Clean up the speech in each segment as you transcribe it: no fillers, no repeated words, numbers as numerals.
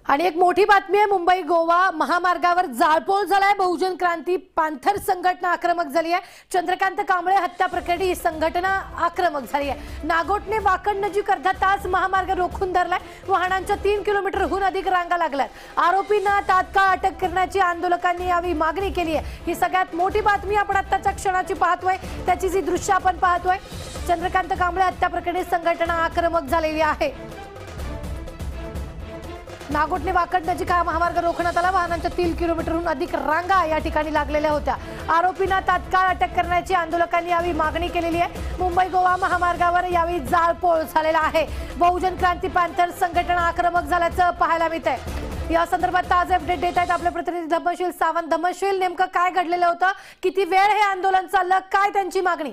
आणि एक मोठी बातमी आहे, मुंबई गोवा महामार्गावर जाळपोळ झालाय। बहुजन क्रांती पॅंथर संघटना आक्रमक झाली आहे। चंद्रकांत कांबळे हत्या प्रकरणी ही संघटना आक्रमक झाली आहे। नागोठणे वाकड नजीक अर्धा तास महामार्ग रोखून धरलाय। वाहनांच्या 3 किलोमीटरहून अधिक रांगा लागल्यात। आरोपींना तात्काळ अटक करण्याची आंदोलकांनी यावेळी मागणी केली आहे। ही सगळ्यात मोठी बातमी आपण आत्ताच्या क्षणाची पाहतोय, त्याची जी दृश्य आपण पाहतोय। चंद्रकांत कांबळे हत्या प्रकरणी संघटना आक्रमक झालेली आहे। नागोठणे वाकड नजीक हा महामार्ग रोखण्यात आला। वाहनांच्या 3 किलोमीटरहून अधिक रांगा या ठिकाणी लागलेल्या होत्या। आरोपींना तात्काळ अटक करण्याची आंदोलकांनी यावेळी मागणी केलेली आहे। मुंबई गोवा महामार्गावर यावेळी जाळपोळ झालेला आहे। बहुजन क्रांती पॅंथर संघटना आक्रमक झाल्याचं पाहायला मिळतंय। या संदर्भात ताजे अपडेट देत आहेत आपले प्रतिनिधी धम्मशील सावंत। धम्मशील, नेमकं काय घडलेलं होतं, किती वेळ हे आंदोलन चाललं, काय त्यांची मागणी?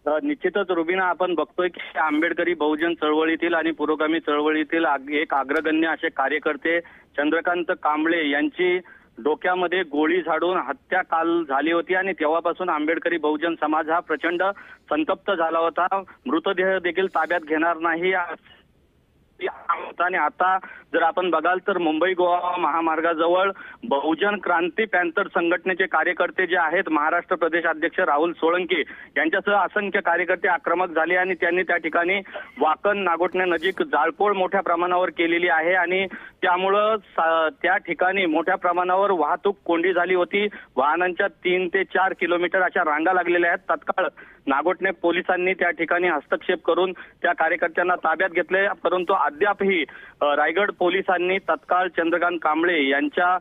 निश्चितच रुबीना, आपण बघतोय की आंबेडकरी बहुजन चळवळीतील आणि पुरोगामी चळवळीतील एक अग्रगण्य असे कार्यकर्ते चंद्रकांत कांबळे यांची डोक्यामध्ये गोळी झाडून हत्या काल झाली होती आणि तेव्हापासून आंबेडकरी बहुजन समाज हा प्रचंड संतप्त झाला होता। मृतदेह देखील ताब्यात घेणार नाही आणि आता जर आपण बघाल तर मुंबई गोवा महामार्गाजवळ बहुजन क्रांती पॅंथर संघटनेचे कार्यकर्ते जे आहेत, महाराष्ट्र प्रदेश अध्यक्ष राहुल सोळंके यांच्यासह असंख्य कार्यकर्ते आक्रमक झाले आणि त्यांनी त्या ठिकाणी वाकण नागोठणे नजीक जाळपोळ मोठ्या प्रमाणावर केलेली आहे आणि त्यामुळं त्या ठिकाणी मोठ्या प्रमाणावर वाहतूक कोंडी झाली होती। वाहनांच्या 3 ते 4 किलोमीटर अशा रांगा लागलेल्या आहेत। तात्काळ नागोठणे पोलिसांनी त्या ठिकाणी हस्तक्षेप करून त्या कार्यकर्त्यांना ताब्यात घेतले, परंतु अद्यापही रायगड पोलिसांनी तत्काळ चंद्रकांत कांबळे यांच्या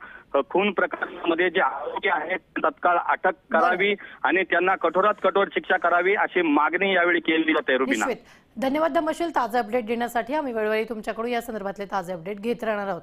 खून प्रकरणामध्ये जे आरोपी आहेत तत्काळ अटक करावी आणि त्यांना कठोरात कठोर शिक्षा करावी अशी मागणी यावेळी केली जाते। रुबीना, धन्यवाद धम्मशील ताजे अपडेट देण्यासाठी। आम्ही वेळोवेळी तुमच्याकडून या संदर्भातले ताजे अपडेट घेत राहणार आहोत।